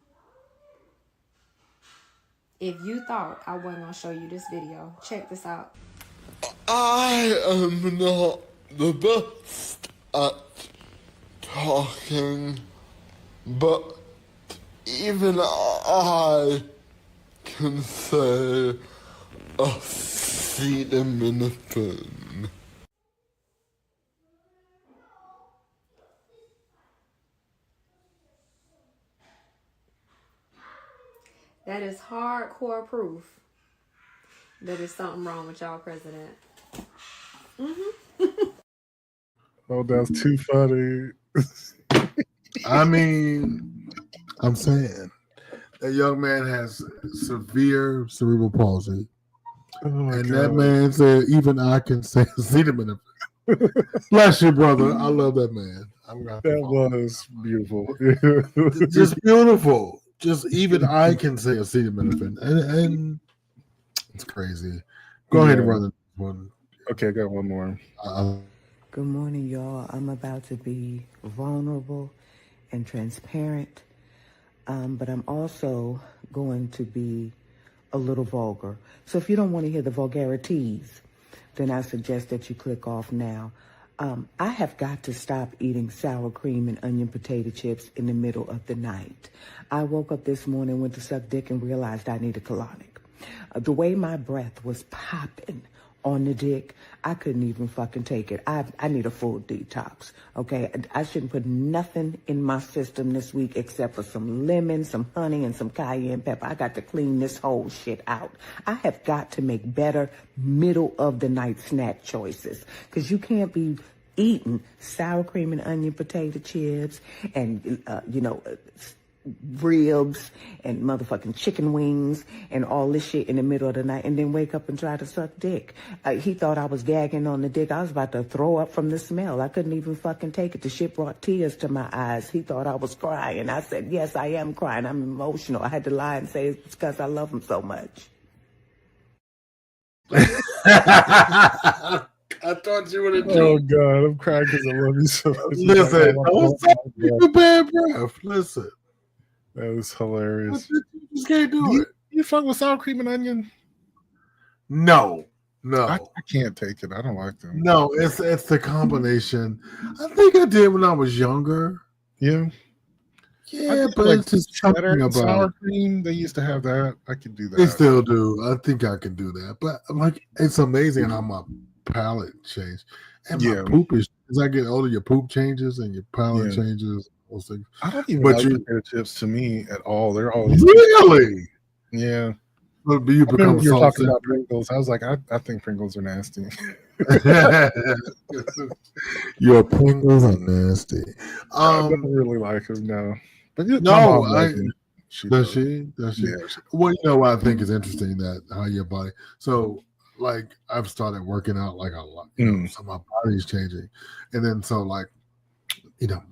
If you thought I wasn't gonna show you this video, check this out. I am not the best at talking, but even I can say acetaminophen. That is hardcore proof that there's something wrong with y'all president. Oh, that's too funny. I mean, I'm saying that young man has severe cerebral palsy. And God. that man said, even I can say acetaminophen. Bless you, brother. I love that man. That was beautiful. Just beautiful. Just even I can say acetaminophen. And it's crazy. Go ahead and run the one. Okay, I got one more. Good morning, y'all. I'm about to be vulnerable and transparent, but I'm also going to be a little vulgar. So if you don't want to hear the vulgarities, then I suggest that you click off now. I have got to stop eating sour cream and onion potato chips in the middle of the night. I woke up this morning, went to suck dick, and realized I need a colonic. The way my breath was popping on the dick, I couldn't even fucking take it. I need a full detox, okay? I shouldn't put nothing in my system this week except for some lemon, some honey, and some cayenne pepper. I got to clean this whole shit out. I have got to make better middle of the night snack choices, because you can't be eating sour cream and onion potato chips and, ribs and motherfucking chicken wings and all this shit in the middle of the night and then wake up and try to suck dick. He thought I was gagging on the dick. I was about to throw up from the smell. I couldn't even fucking take it. The shit brought tears to my eyes. He thought I was crying. I said, yes, I am crying. I'm emotional. I had to lie and say it's because I love him so much. I thought you would have. Oh God, I'm crying because I love you so much. Listen, don't bad breath. Listen, that was hilarious. You just can't do it. You fuck with sour cream and onion? No. I can't take it. I don't like them. No, it's the combination. I think I did when I was younger. Yeah. Yeah, but like it's just something about sour cream. They used to have that. I could do that. They still do. I think I can do that. But like, it's amazing how my palate changed. And my poop is, as I get older, your poop changes and your palate changes. Those things. I don't even like potato chips to me at all. They're always really. Yeah. But you become you're talking about Pringles. I was like, I think Pringles are nasty. Your Pringles are nasty. I don't really like them, no. But no, does she? Yeah. Well, you know what I think is interesting that how your body. So, like, I've started working out like a lot, so my body's changing, and then so like,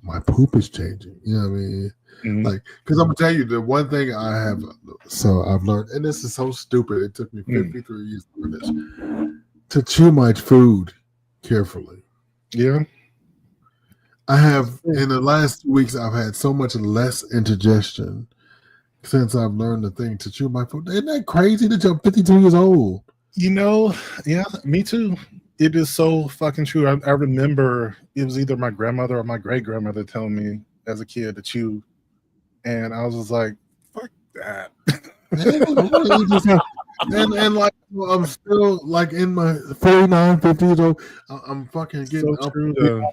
my poop is changing. You know what I mean? Like, because I'm gonna tell you the one thing I have. So I've learned, and this is so stupid. It took me 53 years to learn this. To chew my food carefully. Yeah. I have in the last 2 weeks. I've had so much less indigestion since I've learned the thing to chew my food. Isn't that crazy that I'm 52 years old? Yeah, me too. It is so fucking true. I remember it was either my grandmother or my great grandmother telling me as a kid to chew, and I was just like, "Fuck that." and like I'm still like in my 49, 50 years old. I'm fucking getting so up. True,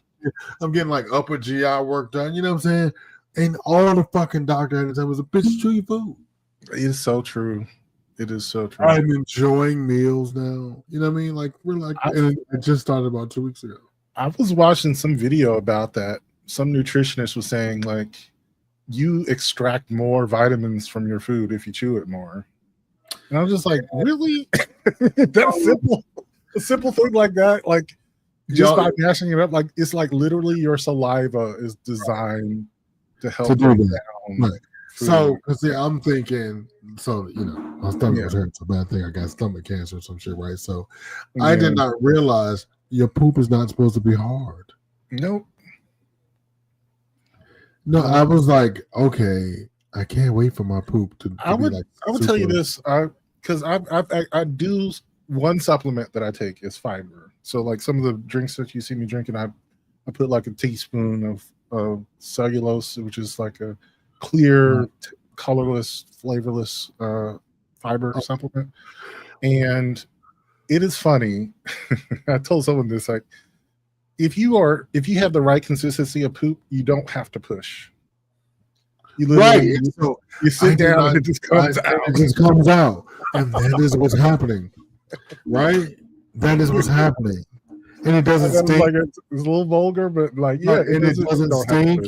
I'm getting like upper GI work done. You know what I'm saying? And all the fucking doctor had to tell me was a bitch chew your food. It is so true. It is so true. I'm enjoying meals now. You know what I mean? Like we're like, and it just started about 2 weeks ago. I was watching some video about that. Some nutritionist was saying like, you extract more vitamins from your food if you chew it more. And I was just like, really? That's simple. A simple thing like that, like just by mashing it up, like it's like literally your saliva is designed to help break down. Right. So, because I'm thinking, my stomach was hurting so bad. I think I got stomach cancer or some shit, right? So, I did not realize your poop is not supposed to be hard. Nope. No, I was like, okay, I can't wait for my poop to I would tell you this, because I do one supplement that I take is fiber. So like some of the drinks that you see me drinking, I put like a teaspoon of cellulose, which is like a clear, colorless, flavorless fiber supplement. And it is funny. I told someone this, like, if you have the right consistency of poop, you don't have to push. You literally you sit down and it just comes out. It just comes out. And that is what's happening. Right? That is what's happening. And it doesn't stink. Like it's a little vulgar, but like, yeah, and it doesn't stink.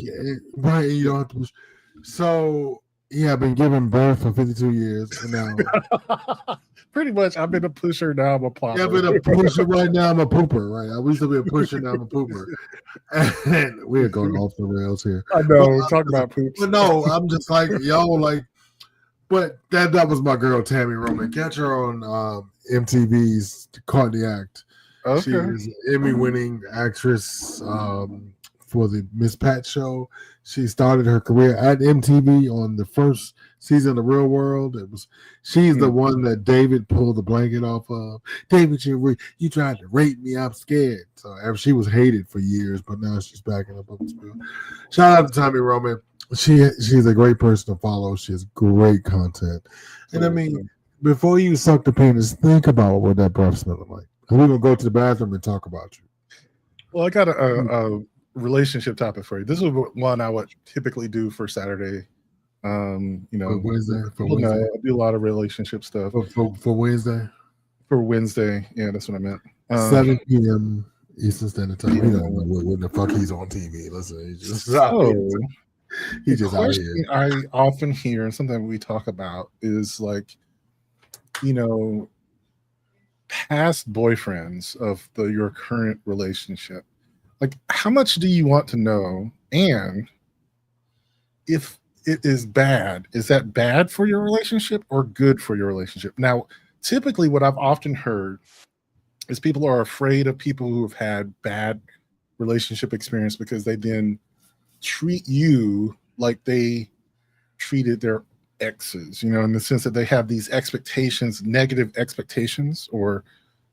Right. And you don't have to push. So, yeah, I've been giving birth for 52 years. And now pretty much, I've been a pusher, now I'm a popper. Yeah, I've been a pusher, right now I'm a pooper, right? I used to be a pusher, now I'm a pooper. And we're going off the rails here. I know, we're talking about poops. But no, I'm just like, but that was my girl, Tammy Roman. Catch her on MTV's Caught in the Act. Okay. She is an Emmy-winning actress for the Miss Pat show. She started her career at MTV on the first season of The Real World. She's the one that David pulled the blanket off of. David, you tried to rape me. I'm scared. So she was hated for years, but now she's backing up the spiel. Shout out to Tammy Roman. She's a great person to follow. She has great content. And I mean, before you suck the penis, think about what that breath smelling like. And we're gonna go to the bathroom and talk about you. Well, I got a relationship topic for you. This is one I would typically do for Saturday. For Wednesday. I do a lot of relationship stuff for Wednesday. For Wednesday, yeah, that's what I meant. 7 p.m. Eastern Standard Time. We don't know when the fuck he's on TV. Listen, he's just out here. I often hear, and something we talk about is like, past boyfriends of your current relationship. Like, how much do you want to know? And if it is bad, is that bad for your relationship or good for your relationship? Now, typically what I've often heard is people are afraid of people who have had bad relationship experience because they then treat you like they treated their exes, in the sense that they have these expectations, negative expectations or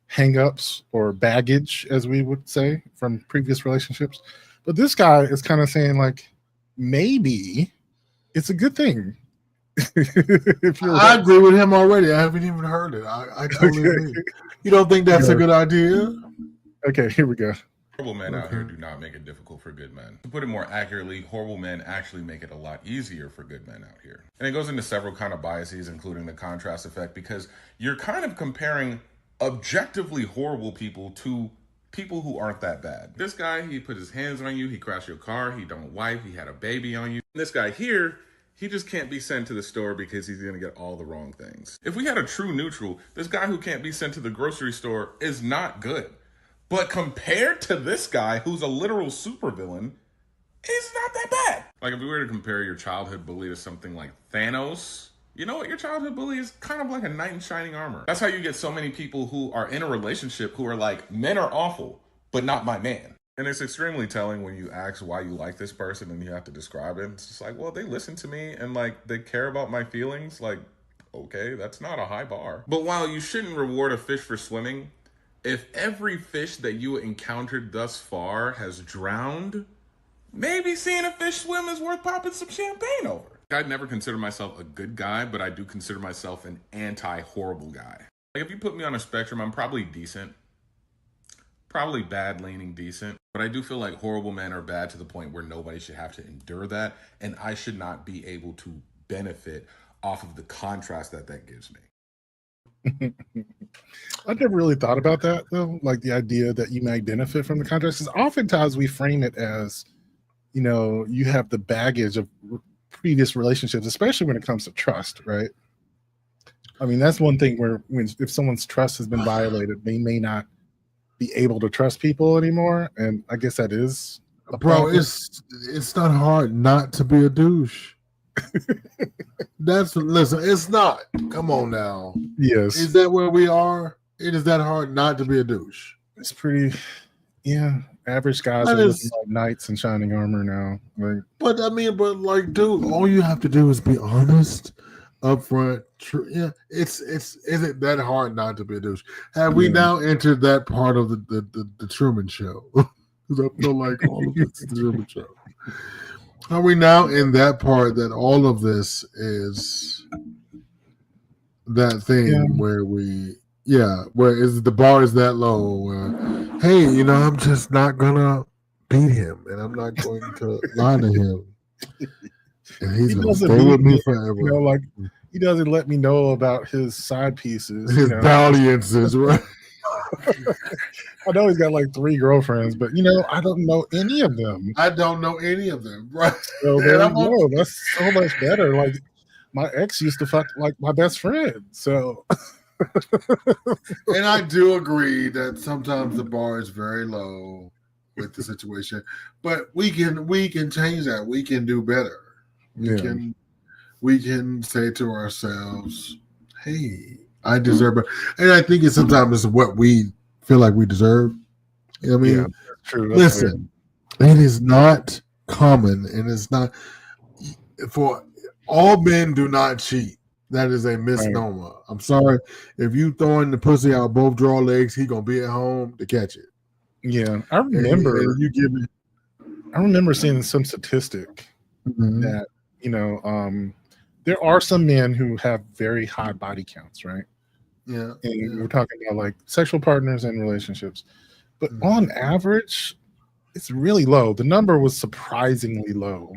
hang-ups or baggage, as we would say, from previous relationships. But this guy is kind of saying, like, maybe it's a good thing. I agree with him already. I haven't even heard it. I totally agree. You don't think that's a good idea? Okay, here we go. Horrible men out here do not make it difficult for good men. To put it more accurately, horrible men actually make it a lot easier for good men out here. And it goes into several kind of biases, including the contrast effect, because you're kind of comparing objectively horrible people to people who aren't that bad. This guy, he put his hands on you, he crashed your car, he don't wipe, he had a baby on you. This guy here, he just can't be sent to the store because he's gonna get all the wrong things. If we had a true neutral, this guy who can't be sent to the grocery store is not good. But compared to this guy, who's a literal supervillain, it's not that bad. Like, if we were to compare your childhood bully to something like Thanos, you know what? Your childhood bully is kind of like a knight in shining armor. That's how you get so many people who are in a relationship who are like, men are awful, but not my man. And it's extremely telling when you ask why you like this person and you have to describe it. It's just like, well, they listen to me and like they care about my feelings. Like, okay, that's not a high bar. But while you shouldn't reward a fish for swimming, if every fish that you encountered thus far has drowned, maybe seeing a fish swim is worth popping some champagne over. I'd never consider myself a good guy, but I do consider myself an anti-horrible guy. Like, if you put me on a spectrum, I'm probably decent. Probably bad leaning decent. But I do feel like horrible men are bad to the point where nobody should have to endure that. And I should not be able to benefit off of the contrast that gives me. I've never really thought about that, though. Like, the idea that you might benefit from the contrast. Because oftentimes we frame it as, you have the baggage of previous relationships, especially when it comes to trust, right? I mean, that's one thing where if someone's trust has been violated, they may not be able to trust people anymore. And I guess that is a problem. It's not hard not to be a douche. Listen, it's not. Come on now. Yes. Is that where we are? It is that hard not to be a douche. It's pretty, average guys are looking like knights in shining armor now. Like, but dude, all you have to do is be honest, upfront. Is it that hard not to be a douche? Have we now entered that part of the Truman Show? Because I feel like all of this is the Truman Show. Are we now in that part that all of this is that thing where the bar is that low? Hey, I'm just not gonna beat him, and I'm not going to lie to him, and he's gonna stay with me forever. He doesn't let me know about his side pieces, his dalliances, right? I know he's got like 3 girlfriends, but I don't know any of them. I don't know any of them, right? So there you go. That's so much better. Like, my ex used to fuck like my best friend. So, and I do agree that sometimes the bar is very low with the situation, but we can change that. We can do better. We can say to ourselves, "Hey, I deserve it," and I think sometimes what we feel like we deserve. I mean, that's true. Listen, it is not common, and it's not for all men do not cheat. That is a misnomer. Right. I'm sorry. If you throwing the pussy out both draw legs, he gonna be at home to catch it. Yeah, I remember. I remember seeing some statistic that there are some men who have very high body counts, right? Yeah, and we're talking about like sexual partners and relationships, but on average, it's really low. The number was surprisingly low.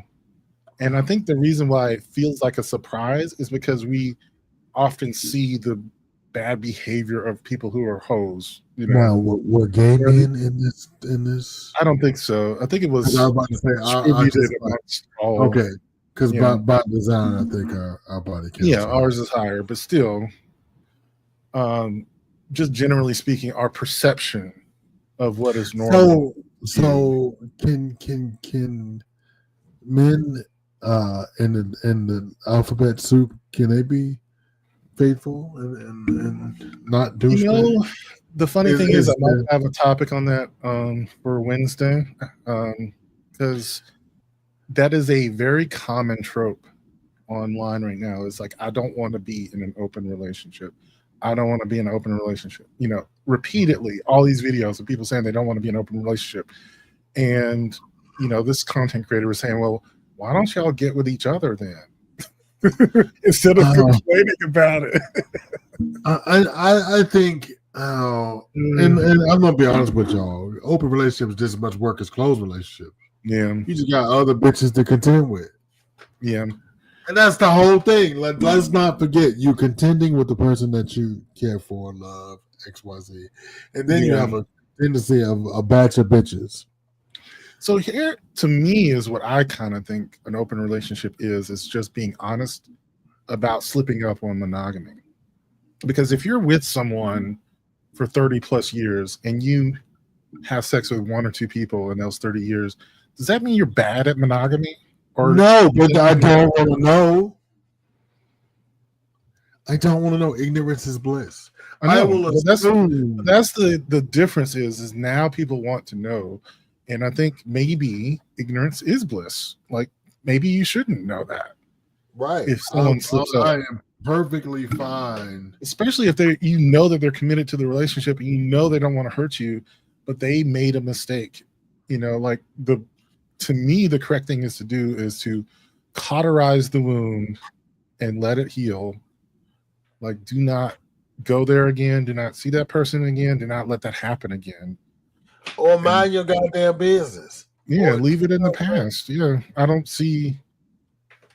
And I think the reason why it feels like a surprise is because we often see the bad behavior of people who are hoes. Wow, were gay men in this? I don't think so. I think it was. I was about to say, okay, because by design, I think our body counts. Yeah, ours is higher, but still, just generally speaking, our perception of what is normal. So can men in the alphabet soup, can they be faithful and not douchebags? The funny thing is I might have a topic on that for Wednesday, because that is a very common trope online right now is like, I don't want to be in an open relationship. I don't want to be in an open relationship. You know, repeatedly, all these videos of people saying they don't want to be in an open relationship. And, you know, this content creator was saying, well, why don't y'all get with each other then? Instead of complaining about it. I think, and I'm gonna be honest with y'all, open relationships just as much work as closed relationships. Yeah, you just got other bitches to contend with. Yeah, and that's the whole thing. Let's not forget, you contending with the person that you care for, love, XYZ, and then you have a tendency of a batch of bitches. So here, to me, is what I kind of think an open relationship is. It's just being honest about slipping up on monogamy. Because if you're with someone for 30 plus years and you have sex with one or two people in those 30 years, does that mean you're bad at monogamy? Or no, but I don't want to know. I don't want to know. Ignorance is bliss. I will assume. That's the difference is now people want to know. And I think maybe ignorance is bliss. Like maybe you shouldn't know that. Right. If someone slips up. I am perfectly fine. Especially if you know that they're committed to the relationship and you know they don't want to hurt you, but they made a mistake. You know, like to me, the correct thing is to cauterize the wound and let it heal. Like, do not go there again. Do not see that person again. Do not let that happen again. Or mind your goddamn business. Yeah, leave it in the past. Yeah, I don't see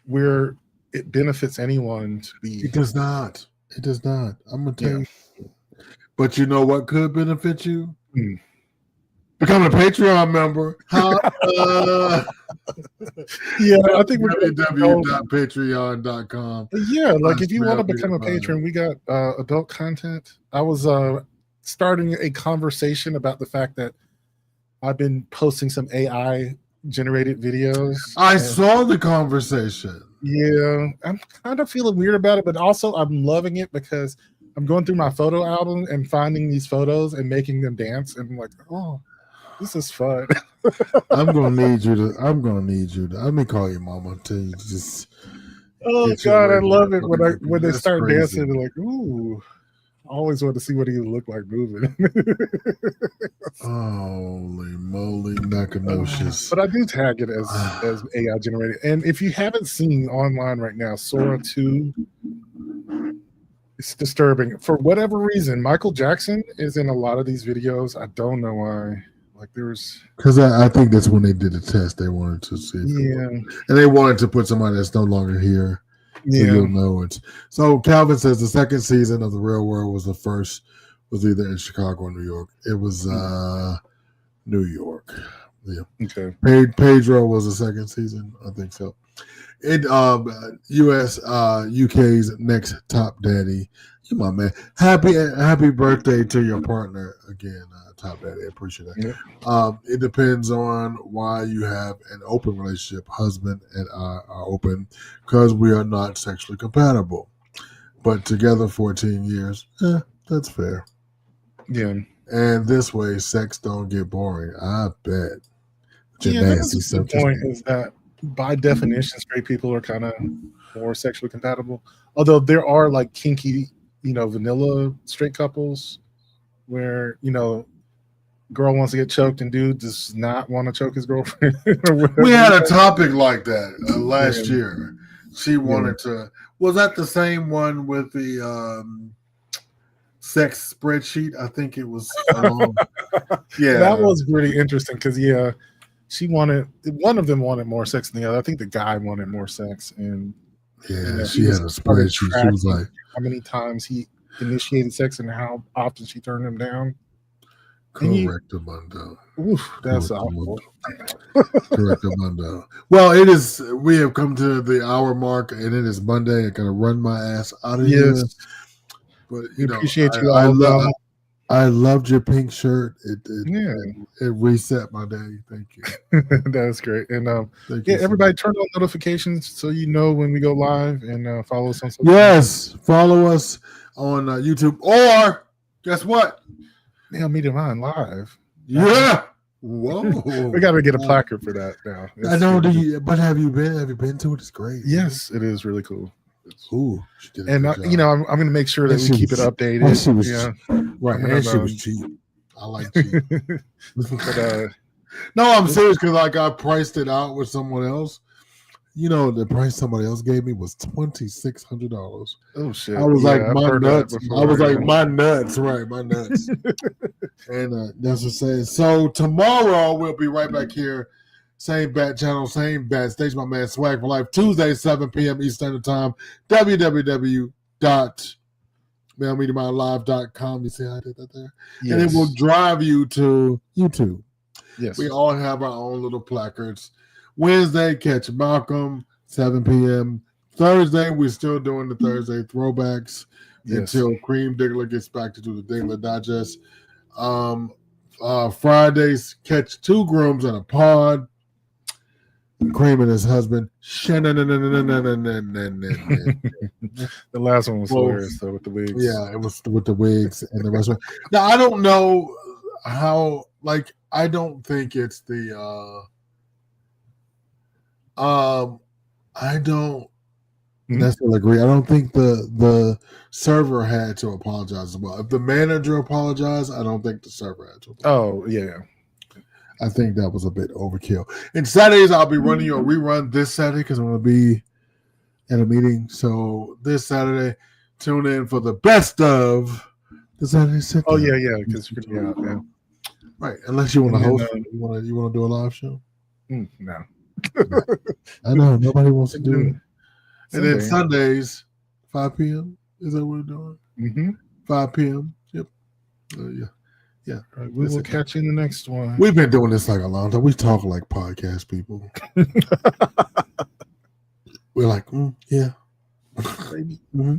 where it benefits anyone to be. It does not. It does not. I'm gonna tell you. But you know what could benefit you? Become a Patreon member. Yeah, I think we're www.patreon.com. Yeah, like if you want to become a patron, we got adult content. I was starting a conversation about the fact that I've been posting some AI generated videos. I saw the conversation. Yeah, I'm kind of feeling weird about it, but also I'm loving it because I'm going through my photo album and finding these photos and making them dance, and I'm like, oh, this is fun. I'm gonna need you to. Let me call your mama to just. Oh God, I love it when they start dancing. They're like, ooh. I always want to see what he would look like moving. Holy moly, Nakanocious. But I do tag it as AI generated. And if you haven't seen online right now, Sora 2, it's disturbing. For whatever reason, Michael Jackson is in a lot of these videos. I don't know why. Like because I think that's when they did the test. They wanted to see. And they wanted to put somebody that's no longer here. So you'll know it. So Calvin says the second season of The Real World was either in Chicago or New York. It was New York. Yeah. Okay. Pedro was the second season. I think so. It UK's next top daddy. You my man. Happy birthday to your partner again, Top Daddy. I appreciate that. Yeah. It depends on why you have an open relationship. Husband and I are open because we are not sexually compatible, but together 14 years. That's fair. Yeah. And this way, sex don't get boring. I bet. That's the point is that by definition, straight people are kind of more sexually compatible. Although there are like kinky, vanilla straight couples where, girl wants to get choked and dude does not want to choke his girlfriend. We had a topic like that last year. She wanted to. Was that the same one with the sex spreadsheet? I think it was. That was pretty interesting because one of them wanted more sex than the other. I think the guy wanted more sex, and she had a spreadsheet. She was like, how many times he initiated sex and how often she turned him down. Correctamundo. Oof, that's awful. Correctamundo. Well, it is. We have come to the hour mark, and it is Monday. I gotta run my ass out of here. But appreciate you. I loved your pink shirt. It reset my day. Thank you. That's great. And everybody turn on notifications so you know when we go live, and follow us on social media. Yes, follow us on YouTube, or guess what? Meet Divine live. Yeah. Whoa. We got to get a placard for that now. I know. But have you been? Have you been to it? It's great. Yes, it is really cool. Ooh, she did a And good job. you know, I'm going to make sure that And we she keep it was- updated. and she was- yeah. Right, I'm gonna, and she was cheap. I like cheap. But, No, I'm serious because like I priced it out with someone else. You know, the price somebody else gave me was $2,600. oh shit! I was Yeah, like, I've my heard that nuts. before, I was like, yeah. my nuts, right? My nuts. And that's what I'm saying. So tomorrow we'll be right back here. Same bat channel, same bat station. My man Swag for Life. Tuesday, 7 p.m. Eastern Time. www.mailmediamindlive.com. You see how I did that there? And it Yes. will drive you to YouTube. Yes. We all have our own little placards. Wednesday, catch Malcolm, 7 p.m. Thursday, we're still doing the Thursday throwbacks Yes. until Cream Diggler gets back to do the Diggler Digest. Fridays, catch Two Grooms in a Pod. Cream and his husband. The last one was hilarious though with the wigs. Yeah, it was with the wigs and the rest of it. Now I don't know how. Like I don't think it's the. I don't necessarily agree. I don't think the server had to apologize as well. If the manager apologized, I don't think the server had to. Oh yeah. I think that was a bit overkill. And Saturdays, I'll be running you a rerun this Saturday because I'm going to be at a meeting. So this Saturday, tune in for the best of the Saturday Sit Oh Down. yeah, because you're gonna be out, man. Right. Unless you want to And host, then, it. You want to do a live show. No. I know nobody wants to do it. And then Sunday. Sundays, 5 p.m. Is that what we're doing? Mm-hmm. 5 p.m. Yep. Yeah. Yeah. All right, we will catch you in the next one. We've been doing this like a long time. We talk like podcast people. We're like, yeah. Maybe. Mm-hmm.